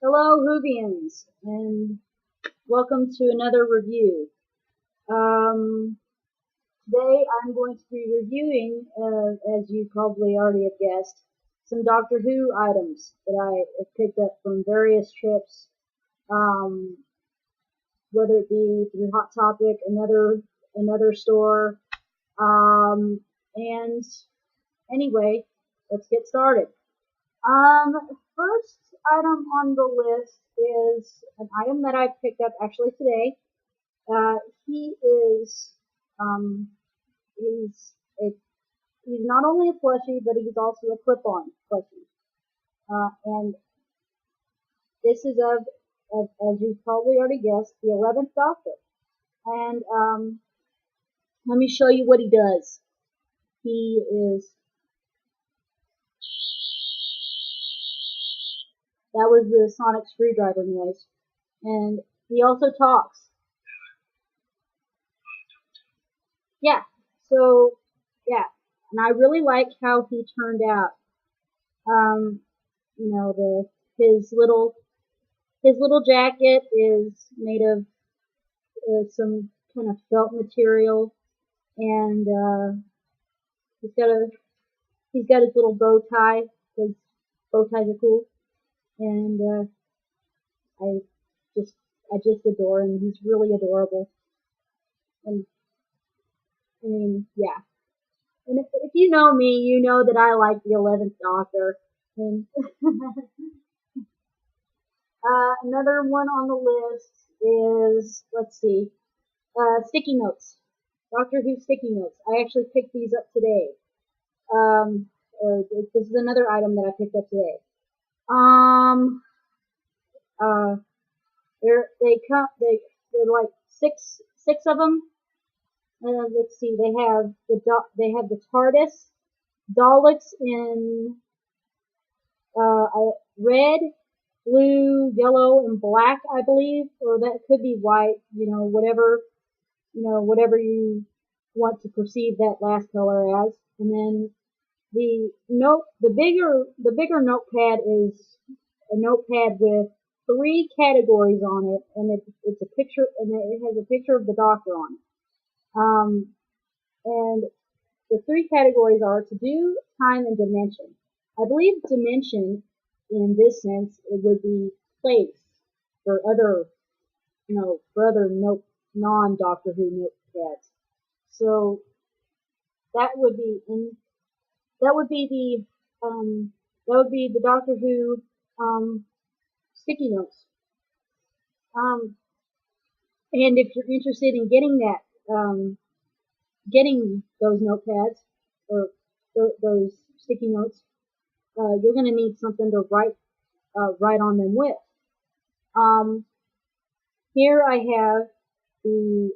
Hello, Whovians, and welcome to another review. Um, Today I'm going to be reviewing, as you probably already have guessed, some Doctor Who items that I have picked up from various trips, um, whether it be through Hot Topic, another store, and anyway, let's get started. Um, First item on the list is an item that I picked up actually today. Uh, he is, um, he's a, he's not only a plushie, but he's also a clip-on plushie. And this is as you've probably already guessed, the 11th Doctor. And, let me show you what he does. He is, that was the sonic screwdriver noise. And he also talks. Yeah, so, yeah, and I really like how he turned out. Um, you know, his little jacket is made of some kind of felt material, and he's got a he's got his little bow tie because bow ties are cool, and I just I just adore him. He's really adorable, and I mean, yeah. And if you know me, you know that I like the 11th Doctor. And another one on the list is, let's see, sticky notes. Doctor Who sticky notes. I actually picked these up today. Um, this is another item that I picked up today. Um, uh, they're like six of them. Let's see, they have the TARDIS, Daleks in red, blue, yellow, and black, I believe, or that could be white. Whatever you want to perceive that last color as. And then the bigger notepad is a notepad with 3 categories on it, and it's a picture, and it has a picture of the Doctor on it. And the 3 categories are to do, time, and dimension. I believe dimension, in this sense, it would be place for other, non-Doctor Who notepads. So that would be that would be the Doctor Who sticky notes. Um, and if you're interested in getting those notepads or those sticky notes, you're going to need something to write on them with. Um, Here I have the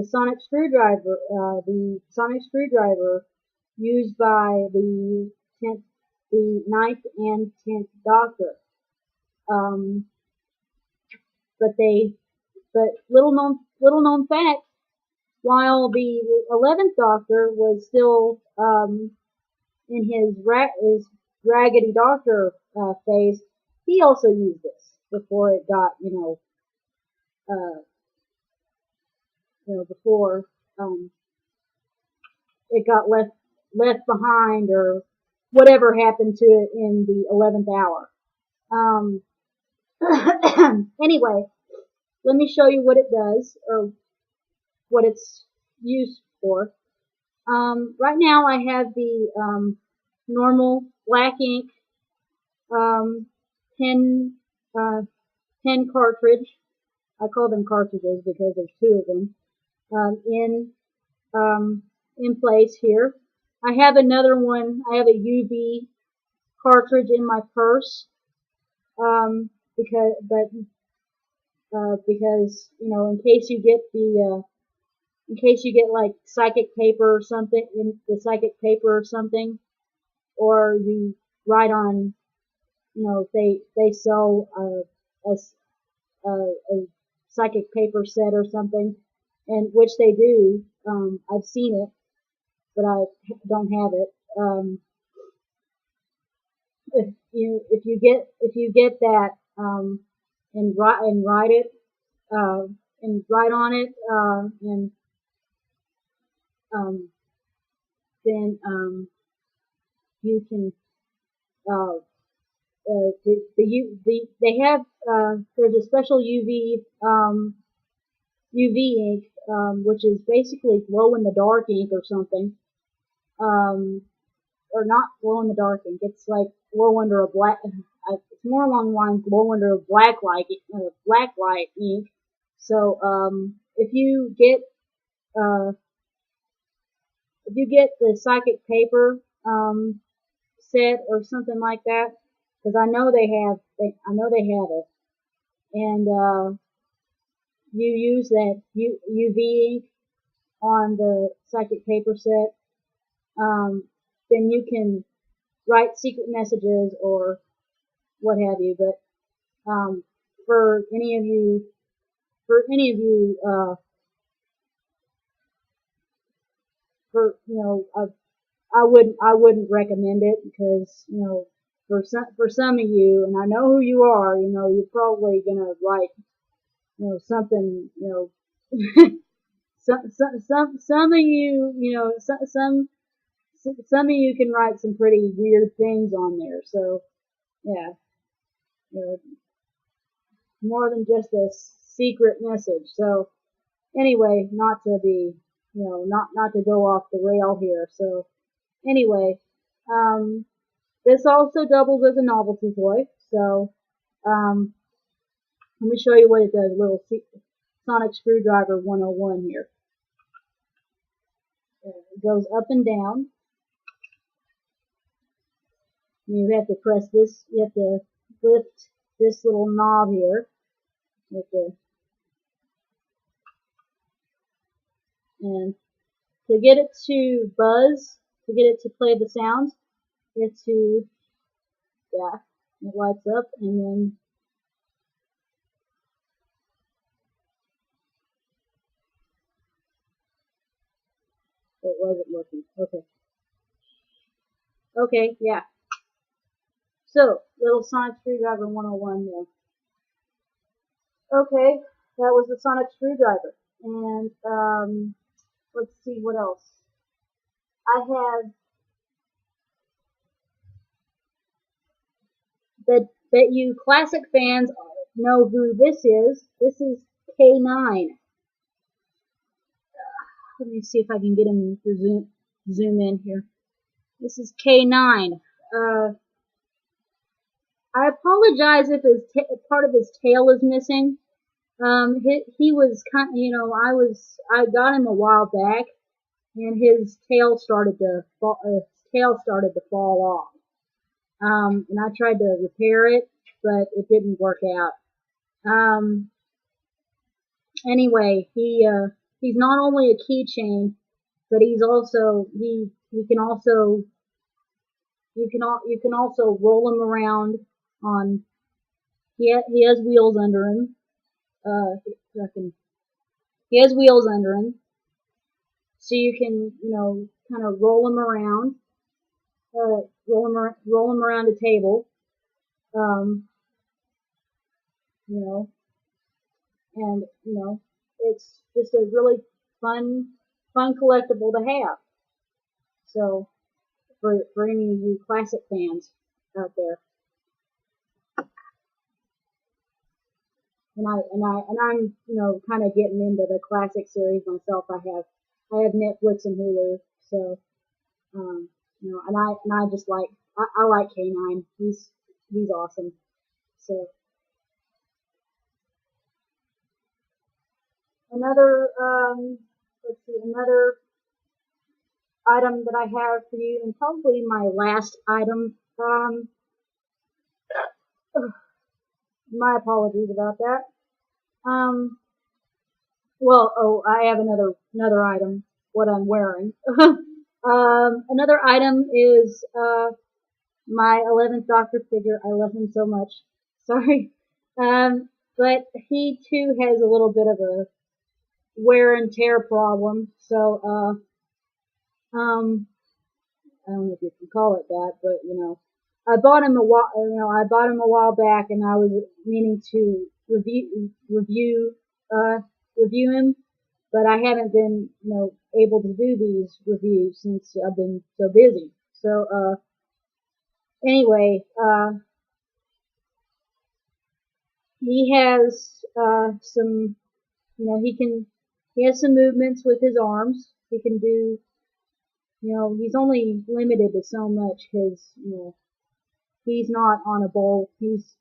sonic screwdriver used by the ninth and 10th Doctor. Um, but little known fact, while the 11th Doctor was still in his Raggedy Doctor phase, he also used this before it got before it got left behind, or whatever happened to it in the 11th hour. Anyway, let me show you what it does, or what it's used for. Right now I have the normal black ink pen pen cartridge. I call them cartridges because there's 2 of them in place here. I have another one. I have a UV cartridge in my purse because in case you get like psychic paper or something, or you write on, if they sell a psychic paper set or something, and which they do. I've seen it, but I don't have it. if you get that and write it and write on it and um, then you can uh, they have there's a special UV ink which is basically glow in the dark ink or something um, or not glow in the dark ink. It's like glow under a black. It's more along the lines glow under a black light ink. So uh, if you get the psychic paper set or something like that, because I know they have it, and you use that UV ink on the psychic paper set, then you can write secret messages or what have you. But um, for any of you, for any of you, for I wouldn't recommend it because for some of you, and I know who you are, you're probably gonna write something some of you some of you can write some pretty weird things on there. So yeah, you know, more than just a secret message. So anyway, not to be, not to go off the rail here. So anyway, um, this also doubles as a novelty toy. So um, let me show you what it does. A little sonic screwdriver 101 here. It goes up and down. You have to press this. You have to lift this little knob here. You have to, and to get it to buzz, to get it to play the sounds, you have to, yeah, it lights up, and then it wasn't working. Okay. Okay, yeah. So, little sonic screwdriver 101 there. Okay, that was the sonic screwdriver. And let's see what else. I have bet you classic fans know who this is. This is K9. Let me see if I can get him to zoom in here. This is K9. I apologize if part of his tail is missing. He was I got him a while back, and his tail started to fall off. And I tried to repair it, but it didn't work out. Anyway, he's not only a keychain, but he can also you can also roll him around on. He has wheels under him. He has wheels under him, so you can kind of roll him around, roll him around a table, um, you know, and it's just a really fun collectible to have. So for any of you classic fans out there, and I'm kind of getting into the classic series myself. I have Netflix and Hulu, so and I just I like K9. He's awesome. So another let's see, another item that I have for you, and probably my last item. My apologies about that. Um, I have another item. What I'm wearing. Another item is my 11th Doctor figure. I love him so much. Sorry. But he too has a little bit of a wear and tear problem. So I don't know if you can call it that, but I bought him a while, I bought him a while back, and I was meaning to uh, review him, but I haven't been, able to do these reviews since I've been so busy. So, anyway, he has, some, he has some movements with his arms. He can do, he's only limited to so much because, he's not on a ball, he's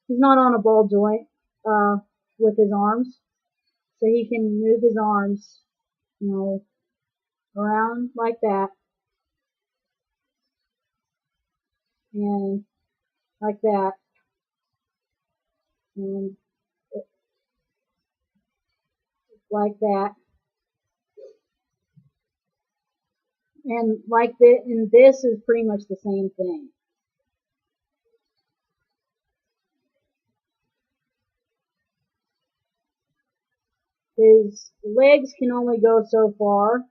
not on a ball joint, with his arms. So he can move his arms, you know, around like that, and like that, and like that, and like this, and this is pretty much the same thing. His legs can only go so far.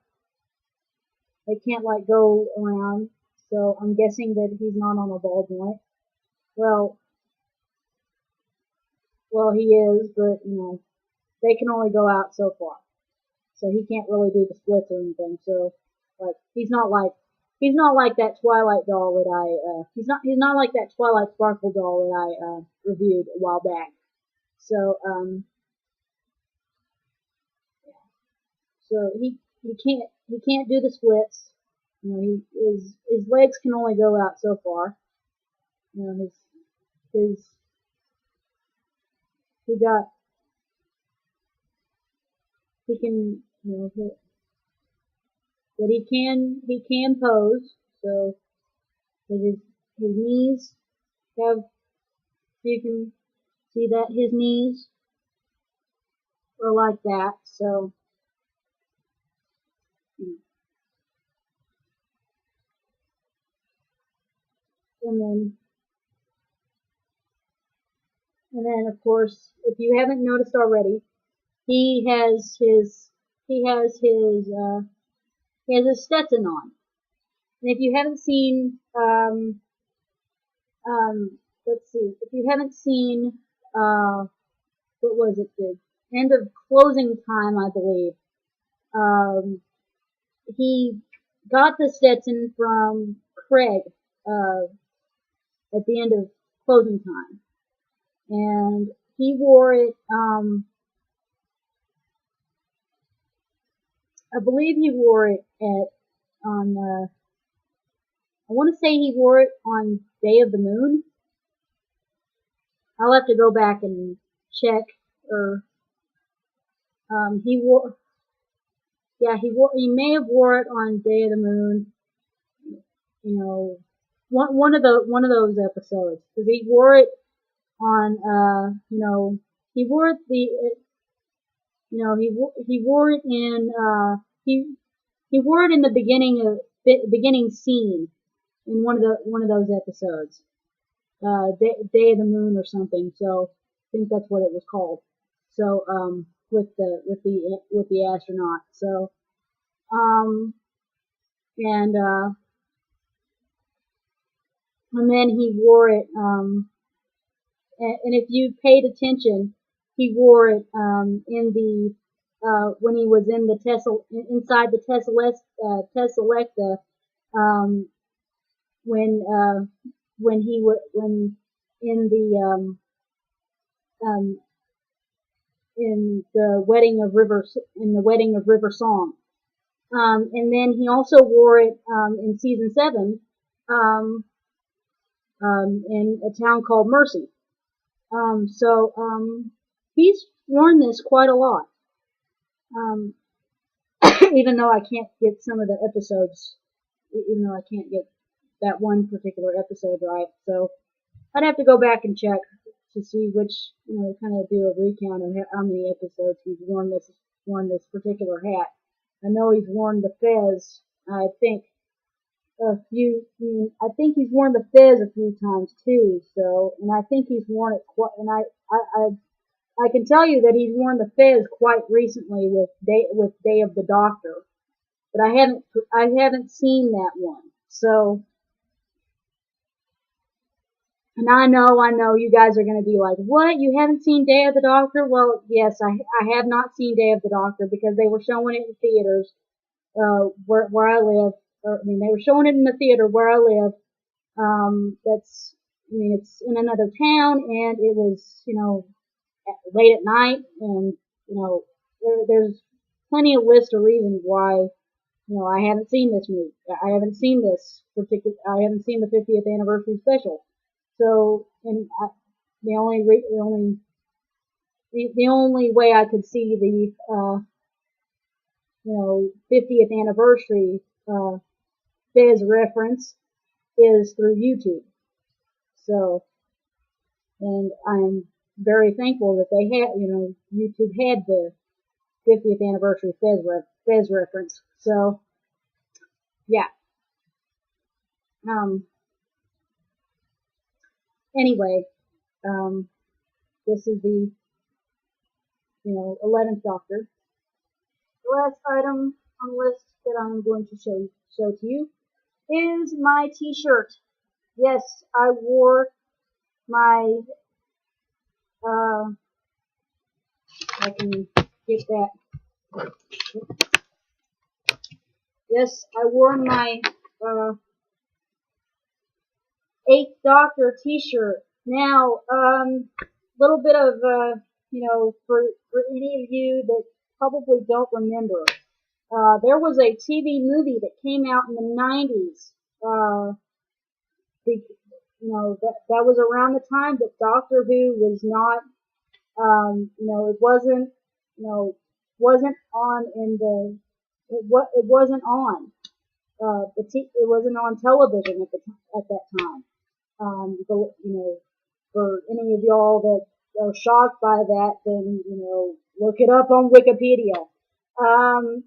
They can't like go around, so I'm guessing that he's not on a ball joint. Well, well, he is, but they can only go out so far, so he can't really do the splits or anything. So, like, he's not like that Twilight doll that he's not like that Twilight Sparkle doll that I reviewed a while back. So, so he can't do the splits. His legs can only go out so far. His he got he can but he can pose. So his knees have, you can see that his knees are like that. So and then of course, if you haven't noticed already, he has his he has his he has his Stetson on. And if you haven't seen let's see, if you haven't seen what was it, the end of closing time, I believe. He got the Stetson from Craig at the end of closing time, and he wore it. I believe he wore it on. I want to say he wore it on Day of the Moon. I'll have to go back and check. Or he wore. Yeah, he may have wore it on Day of the Moon. One of those episodes, because he wore it on he wore it he wore it in he wore it in the beginning scene in one of those episodes, Day of the Moon or something. So I think that's what it was called. So with the astronaut. So and and then he wore it and if you paid attention, he wore it in the when he was in the inside the Tesselecta, um, when he was when in the um, in the wedding of River Song, and then he also wore it in season 7 um, in a town called Mercy. So he's worn this quite a lot. Um, even though I can't get some of the episodes, even though I can't get that one particular episode right. So I'd have to go back and check to see which, kind of do a recount of how many episodes he's worn this particular hat. I know he's worn the fez, I think, I think he's worn the fez a few times too. So, and I think he's worn it quite, and I can tell you that he's worn the fez quite recently with Day of the Doctor, but I haven't seen that one. So And I know, you guys are going to be like, what? You haven't seen Day of the Doctor? Well, yes, I have not seen Day of the Doctor because they were showing it in theaters, where I live. Or, I mean, they were showing it in the theater where I live. I mean, it's in another town, and it was, late at night, and, there's plenty of list of reasons why, I haven't seen this movie. I haven't seen I haven't seen the 50th anniversary special. So, and the only way I could see the, 50th anniversary, Fez reference is through YouTube. So, and I'm very thankful that they had, YouTube had the 50th anniversary Fez reference. So, yeah. Um, anyway, um, this is the, 11th Doctor. The last item on the list that I'm going to show to you is my t-shirt. Yes, I wore my, I can get that. Yes, I wore my, 8th Doctor t-shirt. Now, little bit of, for any of you that probably don't remember, there was a TV movie that came out in the 90s. That was around the time that Doctor Who was not, it wasn't, wasn't on in the, it wasn't on. It wasn't on television at that time. For any of y'all that are shocked by that, then, look it up on Wikipedia. Um,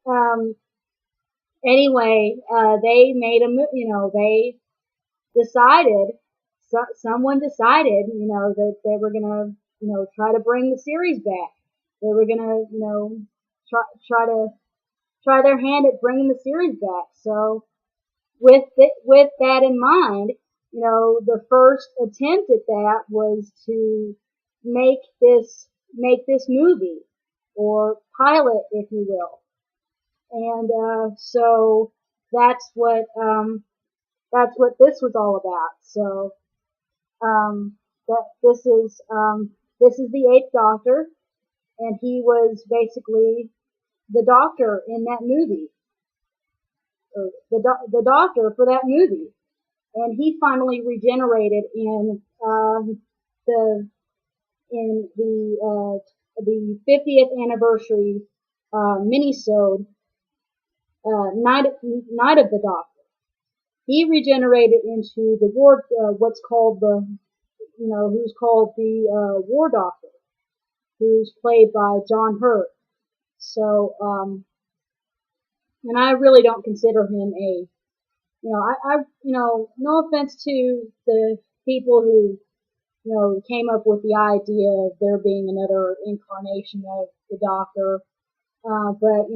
um, anyway, they made they decided, someone decided, that they were gonna, try to bring the series back. They were gonna, try their hand at bringing the series back. So, with that in mind, the first attempt at that was to make this movie, or pilot, if you will. And so that's what this was all about. So, that this is the 8th Doctor, and he was basically the Doctor in that movie, or the Doctor for that movie. And he finally regenerated the the 50th anniversary minisode, Night of the Doctor. He regenerated into the what's called who's called the War Doctor, who's played by John Hurt. So, and I really don't consider him a, no offense to the people who, came up with the idea of there being another incarnation of the Doctor. But,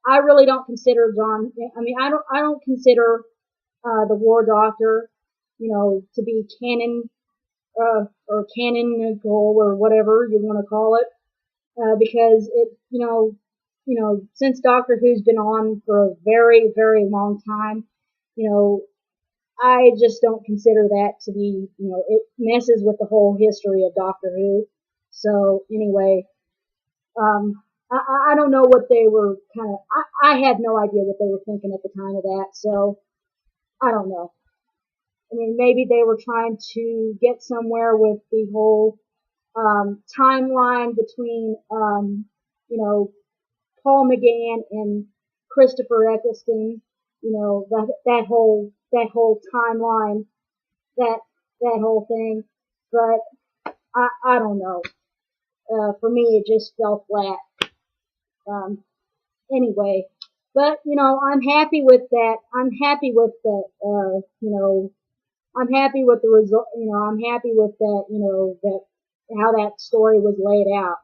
I really don't consider I don't consider, the War Doctor, to be canon, or canonical, or whatever you want to call it. Because since Doctor Who's been on for a very, very long time, I just don't consider that to be, it messes with the whole history of Doctor Who. So anyway, I don't know what they were I had no idea what they were thinking at the time of that, so I don't know. I mean, maybe they were trying to get somewhere with the whole, timeline between, Paul McGann and Christopher Eccleston, that whole timeline, that whole thing. But I don't know. For me, it just fell flat. Anyway, but I'm happy with that. I'm happy with that. I'm happy with the result. I'm happy with that. That how that story was laid out.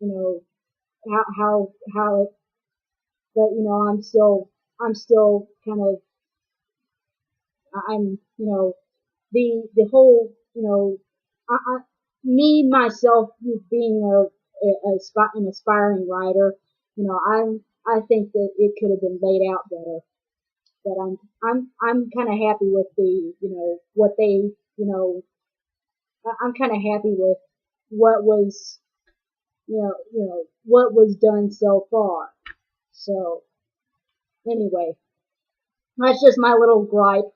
You know, how it. But I'm still kind of, I'm, the whole, me myself being an aspiring writer, I think that it could have been laid out better. But I'm kind of happy with what they, I'm kind of happy with what was, what was done so far. So anyway, that's just my little gripe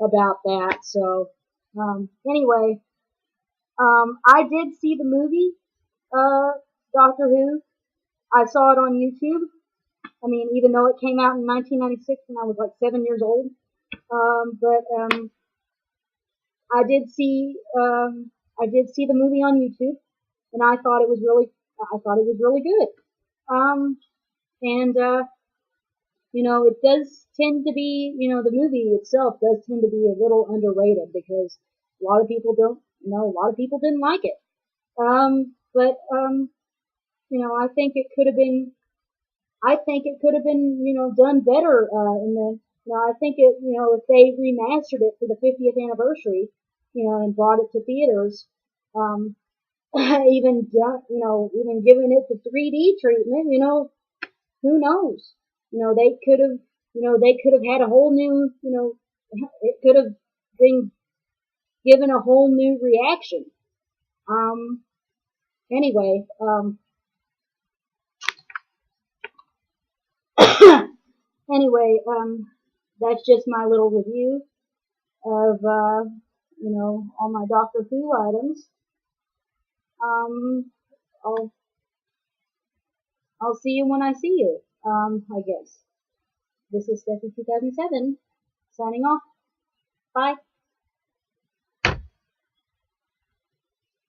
about that. So anyway, I did see the movie, Doctor Who. I saw it on YouTube. I mean, even though it came out in 1996 when I was like 7 years old, but I did see the movie on YouTube, and I thought it was really good. And it does tend to be, the movie itself does tend to be a little underrated because a lot of people don't, a lot of people didn't like it. But I think it could have been, done better, I think if they remastered it for the 50th anniversary, and brought it to theaters, um, even giving it the 3D treatment, who knows? They could have, they could have had a whole new, it could have been given a whole new reaction. Anyway, anyway, that's just my little review of, all my Doctor Who items. Um, I'll, I'll see you when I see you, I guess. This is Stephie 2007, signing off. Bye.